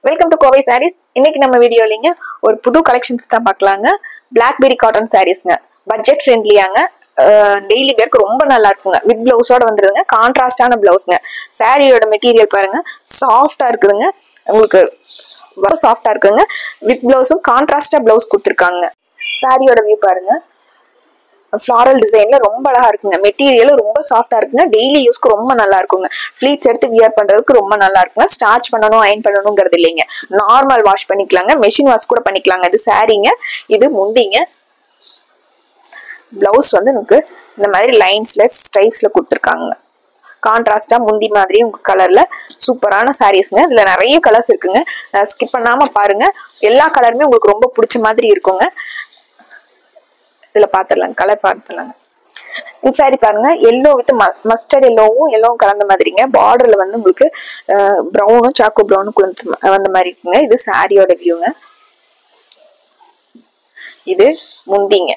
Welcome to Kovai saris. இன்னைக்கு நம்ம வீடியோலிங்க ஒரு புது கலெக்ஷன்ஸ் தான் பார்க்கலாங்க. பிளாக்பெரி காட்டன் சாரீஸ்ங்க, பட்ஜெட் ஃப்ரெண்ட்லியாங்க, டெய்லி வேர்க்கு ரொம்ப நல்லா இருக்குங்க. வித் பிளவுஸோட வந்துருதுங்க, கான்ட்ராஸ்டான பிளவுஸ்ங்க. சாரியோட மெட்டீரியல் பாருங்க, சாஃப்டா இருக்குதுங்க, உங்களுக்கு ரொம்ப சாஃப்டா இருக்குங்க. வித் பிளவுஸும் கான்ட்ராஸ்டா பிளவுஸ் கொடுத்துருக்காங்க. சாரியோட வியூ பாருங்க, ஃப்ளாரல் டிசைன்ல ரொம்ப அழகா இருக்குங்க. மெட்டீரியலும் ரொம்ப சாஃப்டா இருக்குங்க. டெய்லி யூஸ்க்கு ரொம்ப நல்லா இருக்குங்க. ஃபிளீட்ஸ் எடுத்து வியர் பண்றதுக்கு ரொம்ப நல்லா இருக்குங்க. ஸ்டார்ச் பண்ணணும், அயன் பண்ணணுங்கிறது இல்லைங்க. நார்மல் வாஷ் பண்ணிக்கலாங்க, மெஷின் வாஷ் கூட பண்ணிக்கலாங்க. இது சாரீங்க, இது முந்திங்க. பிளவுஸ் வந்து நமக்கு இந்த மாதிரி லைன்ஸ்ல ஸ்டைல்ஸ்ல கொடுத்துருக்காங்க. கான்ட்ராஸ்டா முந்தி மாதிரி உங்க கலர்ல சூப்பரான சாரீஸ்ங்க. இதுல நிறைய கலர்ஸ் இருக்குங்க, ஸ்கிப் பண்ணாம பாருங்க. எல்லா கலருமே உங்களுக்கு ரொம்ப பிடிச்ச மாதிரி இருக்குங்க. இதுல பாத்துடலாங்க, கலர் பாத்துடலாங்க. இந்த சாரி பாருங்க, எல்லோ வித் மஸ்டர்ட் எல்லோவும் எல்லோவும் கலந்த மாதிரிங்க. பார்டர்ல வந்து உங்களுக்கு ப்ரௌனும் சாக்கோ ப்ரௌனும் வந்த மாதிரி இருக்குங்க. இது சாரியோட வியூங்க. இது முந்திங்க.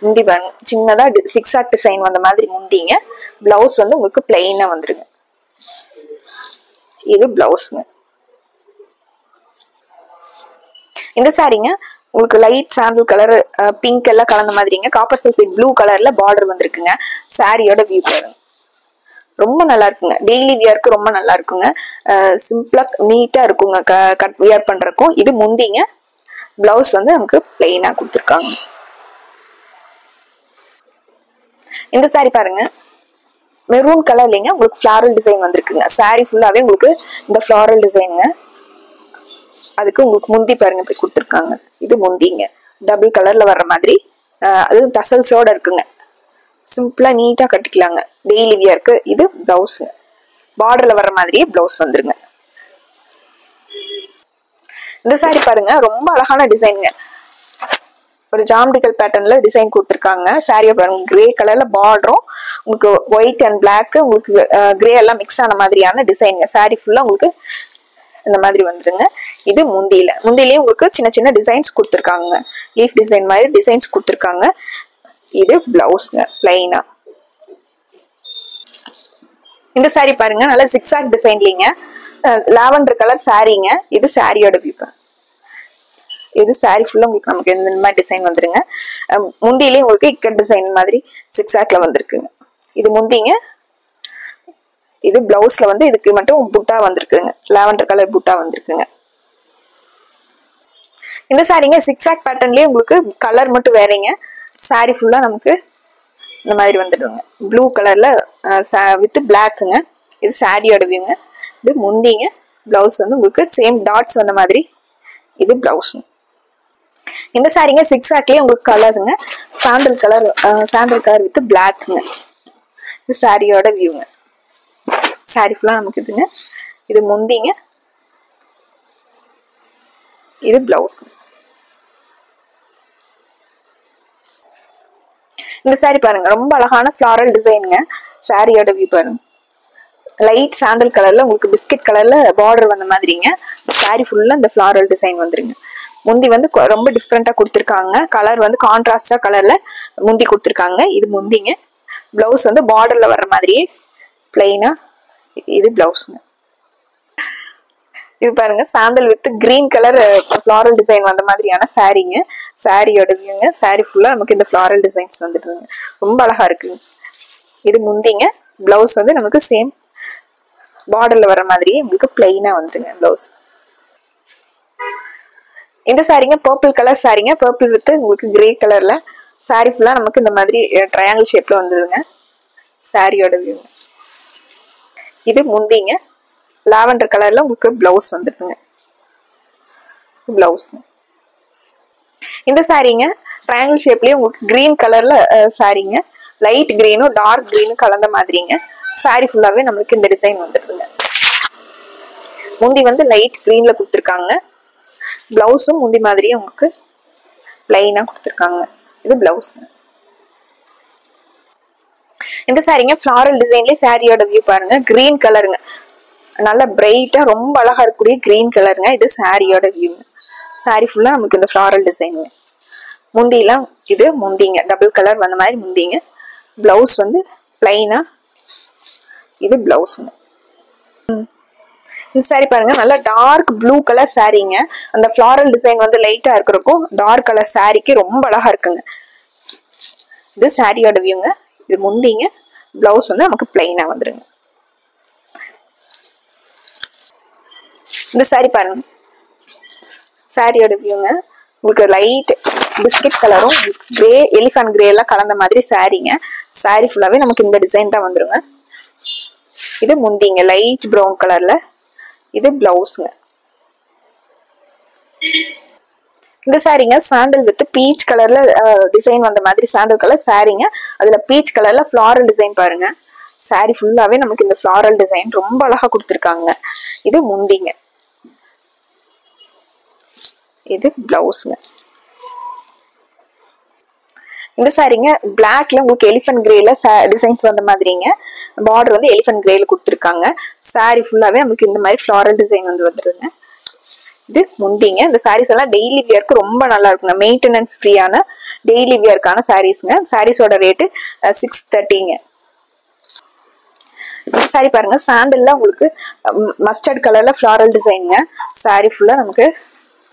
முந்தி பாருங்க, சின்னதா சிக்ஸாக் டிசைன் வந்த மாதிரி முந்திங்க. பிளவுஸ் வந்து உங்களுக்கு பிளெயினா வந்துருங்க. இது பிளவுஸ்ங்க. இந்த சாரிங்க உங்களுக்கு லைட் சாண்டில் கலர், பிங்க் எல்லாம் கலந்த மாதிரிங்க. காப்பர் சல்ஃபேட் ப்ளூ கலர்ல பார்டர் வந்திருக்குங்க. சாரியோட வியூ பாருங்க, ரொம்ப நல்லா இருக்குங்க. டெய்லி வியர்க்கு ரொம்ப நல்லா இருக்குங்க. சிம்பிளா நீட்டா இருக்குங்க கட் வியர் பண்றதுக்கும். இது முந்திங்க. பிளவுஸ் வந்து நமக்கு பிளெயினா கொடுத்துருக்காங்க. இந்த சாரி பாருங்க, மெரூன் கலர்லங்க உங்களுக்கு ஃபிளாரல் டிசைன் வந்திருக்குங்க. சாரி ஃபுல்லாவே உங்களுக்கு இந்த ஃபிளாரல் டிசைனுங்க. அதுக்கு உங்களுக்கு முந்தி பாருங்க இப்படி கொடுத்துருக்காங்க. இது முந்திங்க, டபுள் கலர்ல வர்ற மாதிரி, அது டசல்ஸோட இருக்குங்க. சிம்பிளா நீட்டா கட்டிக்கலாங்க டெய்லி வியர்க்கு. இது பிளவுஸ், பார்டர்ல வர்ற மாதிரியே பிளவுஸ் வந்துருங்க. இந்த சாரி பாருங்க, ரொம்ப அழகான டிசைனுங்க. ஒரு ஜாமெட்ரிக்கல் பேட்டர்ன்ல டிசைன் கொடுத்துருக்காங்க. சாரியை பாருங்க, கிரே கலர்ல பார்டரும் உங்களுக்கு ஒயிட் அண்ட் பிளாக், உங்களுக்கு கிரே எல்லாம் மிக்ஸ் ஆன மாதிரியான டிசைனுங்க. சாரி ஃபுல்லா உங்களுக்கு இந்த மாதிரி வந்துருங்க. இது முந்தியிலயும் உங்களுக்கு சின்ன சின்ன டிசைன்ஸ் கொடுத்துருக்காங்க. லீஃப் டிசைன் மாதிரி டிசைன்ஸ் கொடுத்துருக்காங்க. இது பிளவுஸ்ங்க, பிளைனா. இந்த சாரி பாருங்க, நல்ல சிக்ஸாக் டிசைன்லீங்க, லாவெண்டர் கலர் சாரீங்க. இது சாரியோட வியூ. இது சாரி ஃபுல்லா உங்களுக்கு நமக்கு இந்த மாதிரி டிசைன் வந்துருங்க. முந்தியிலயும் உங்களுக்கு இக்கட் டிசைன் மாதிரி சிக்ஸாக்ல வந்திருக்குங்க. இது முந்திங்க. இது பிளவுஸ்ல வந்து இதுக்கு மட்டும் புட்டா வந்திருக்குங்க, லாவெண்டர் கலர் புட்டா வந்திருக்குங்க. இந்த சாரிங்க சிக்ஸாக் பேட்டர்ன்லயே உங்களுக்கு கலர் மட்டும் வேறீங்க. சாரி ஃபுல்லா நமக்கு இந்த மாதிரி வந்துடுங்க, ப்ளூ கலர்ல வித் பிளாக்குங்க. இது சாரியோட வியூங்க. இது முந்திங்க. பிளவுஸ் வந்து உங்களுக்கு சேம் டாட்ஸ் வந்த மாதிரி. இது பிளவுஸ்ங்க. இந்த சாரிங்க சிக்ஸாக்லயே உங்களுக்கு கலர்ஸுங்க. சாண்டல் கலர் வித் பிளாக்குங்க. இது சாரியோட வியூங்க. சாரி ஃபுல்லா நமக்கு இதுங்க. இது முந்திங்க. இது பிளவுஸ். இந்த சாரி பாருங்க, ரொம்ப அழகான ஃபிளாரல் டிசைனுங்க. சாரியோட வியூ பாருங்க, லைட் சாண்டல் கலர்ல உங்களுக்கு பிஸ்கட் கலர்ல பார்டர் வந்த மாதிரிங்க. சாரி ஃபுல்லா இந்த ஃபிளாரல் டிசைன் வந்துருங்க. முந்தி வந்து ரொம்ப டிஃப்ரெண்டா கொடுத்துருக்காங்க. கலர் வந்து கான்ட்ராஸ்டா கலர்ல முந்தி கொடுத்துருக்காங்க. இது முந்திங்க. பிளவுஸ் வந்து பார்டர்ல வர்ற மாதிரியே பிளைனா. இது பிளவுஸ்ங்க. இது பாருங்க, sandal with green colour floral design வந்த மாதிரியான சாரீங்க. சாரியோட வியூங்க. சாரி ஃபுல்லா நமக்கு இந்த ஃபிளாரல் டிசைன்ஸ் வந்துட்டுங்க, ரொம்ப அழகா இருக்குங்க. இது முந்திங்க. பிளவுஸ் வந்து நமக்கு சேம் பார்டர்ல வர மாதிரியே உங்களுக்கு பிளைனா வந்துருங்க பிளவுஸ். இந்த சாரிங்க பர்பிள் கலர் சாரிங்க. பர்பிள் வித் உங்களுக்கு கிரே கலர்ல சாரி ஃபுல்லா நமக்கு இந்த மாதிரி ட்ரையாங்கிள் ஷேப்ல வந்துருங்க. சாரியோட வியூங்க. இது முந்திங்க. லாவெண்டர் கலர்ல உங்களுக்கு பிளவுஸ் வந்துருக்குங்க. பிளவுஸ். இந்த சாரிங்க ட்ரையாங்கிள் ஷேப்லயே உங்களுக்கு கிரீன் கலர்ல சாரிங்க. லைட் கிரீனும் டார்க் கிரீனும் கலந்த மாதிரிங்க. சாரி ஃபுல்லாவே நம்மளுக்கு இந்த டிசைன் வந்துருக்குங்க. முந்தி வந்து லைட் கிரீன்ல கொடுத்துருக்காங்க. பிளவுஸும் முந்தி மாதிரியே உங்களுக்கு பிளைனா கொடுத்துருக்காங்க. இது பிளவுஸ். இந்த சாரிங்க ஃபிளாரல் டிசைன்லயே சாரியோட வியூ பாருங்க, கிரீன் கலருங்க. நல்ல பிரைட்டா ரொம்ப அழகா இருக்கக்கூடிய கிரீன் கலருங்க. இது சாரியோட வியூ. சாரி ஃபுல்லா நமக்கு இந்த ஃபிளாரல் டிசைனுங்க. முந்திலாம் இது முந்திங்க, டபுள் கலர் வந்த மாதிரி முந்திங்க. பிளவுஸ் வந்து பிளைனா. இது பிளவுஸ்ங்க. இந்த சாரி பாருங்க, நல்லா டார்க் ப்ளூ கலர் சாரீங்க. அந்த ஃபிளாரல் டிசைன் வந்து லைட்டா இருக்கிறக்கும் டார்க் கலர் சாரிக்கு ரொம்ப அழகா இருக்குங்க. இது சாரியோட வியூங்க. இது முந்திங்க. பிளவுஸ் வந்து நமக்கு பிளைனா வந்துருங்க. இந்த சாரி பாருங்க, சாரியோட வியூங்க. உங்களுக்கு லைட் பிஸ்கட் கலரும் கிரே, எலிஃபண்ட் கிரே எல்லாம் கலந்த மாதிரி சாரிங்க. சாரி ஃபுல்லாவே நமக்கு இந்த டிசைன் தான் வந்துருங்க. இது முந்திங்க, லைட் ப்ரௌன் கலர்ல. இது பிளவுஸ்ங்க. இந்த சாரீங்க சாண்டல் வித் பீச் கலர்ல டிசைன் வந்த மாதிரி சாண்டல் கலர் சாரீங்க. அதுல பீச் கலர்ல ஃபிளாரல் டிசைன் பாருங்க. சாரி ஃபுல்லாவே நமக்கு இந்த ஃபிளாரல் டிசைன் ரொம்ப அழகா கொடுத்துருக்காங்க. இது முந்திங்க. இது பிளவுஸ்ங்க. இந்த சாரீங்க பிளாக்ல உங்களுக்கு எலிஃபண்ட் கிரேல டிசைன்ஸ் வந்த மாதிரிங்க. பார்டர் வந்து எலிஃபண்ட் கிரேல கொடுத்துருக்காங்க. சாரி ஃபுல்லாவே நமக்கு இந்த மாதிரி ஃபிளாரல் டிசைன் வந்து வந்துருங்க. இது முந்திங்க. இந்த சாரீஸ் எல்லாம் டெய்லி வியர்க்கு ரொம்ப நல்லா இருக்குங்க. மெயின்டெனன்ஸ் ஃப்ரீயான டெய்லி வியர்க்கான சாரீஸ்ங்க. சாரீஸோட ரேட்டு 630ங்க. இந்த சாரி பாருங்க, சாண்டல்ல உங்களுக்கு மஸ்டர்ட் கலர்ல ஃபிளாரல் டிசைனுங்க. சாரி ஃபுல்லா நமக்கு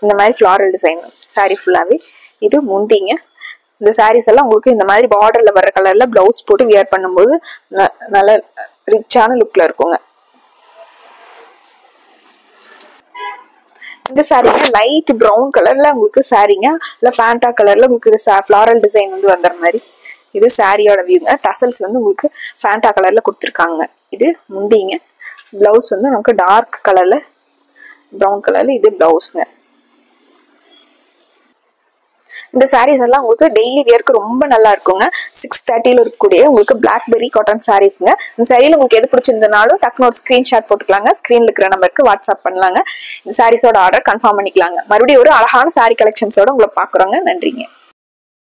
இந்த மாதிரி ஃபிளாரல் டிசைன் சாரி ஃபுல்லாவே. இது முந்திங்க. இந்த சாரீஸ் எல்லாம் உங்களுக்கு இந்த மாதிரி பார்டர்ல வர்ற கலர்ல பிளவுஸ் போட்டு வியர் பண்ணும்போது நல்ல ரிச்சான லுக்ல இருக்குங்க. இந்த சாரீங்க லைட் ப்ரௌன் கலர்ல உங்களுக்கு சாரீங்க, இல்ல ஃபேண்டா கலர்ல உங்களுக்கு ஃபிளாரல் டிசைன் வந்து வந்த மாதிரி. இது சாரியோட வியூங்க. டசல்ஸ் வந்து உங்களுக்கு ஃபேண்டா கலர்ல கொடுத்துருக்காங்க. இது முந்திங்க. பிளவுஸ் வந்து நமக்கு டார்க் கலர்ல ப்ரௌன் கலர்ல. இது பிளவுஸ்ங்க. இந்த சாரீஸ் எல்லாம் உங்களுக்கு டெய்லி வியர்க்கு ரொம்ப நல்லா இருக்குங்க. 630ல இருக்கக்கூடிய உங்களுக்கு பிளாக்பெரி காட்டன் சாரீஸ்ங்க. இந்த சாரியில உங்களுக்கு எது பிடிச்சிருந்தனாலும் டக்குனு ஒரு ஸ்கிரீன்ஷாட் போட்டுக்கலாங்க. ஸ்கிரீன்ல இருக்கிற நம்பருக்கு வாட்ஸ்அப் பண்ணலாங்க. இந்த சாரீஸோட ஆர்டர் கன்ஃபார்ம் பண்ணிக்கலாங்க. மறுபடியும் ஒரு அழகான சாரி கலெக்ஷன்ஸோட உங்களை பாக்குறோங்க. நன்றிங்க.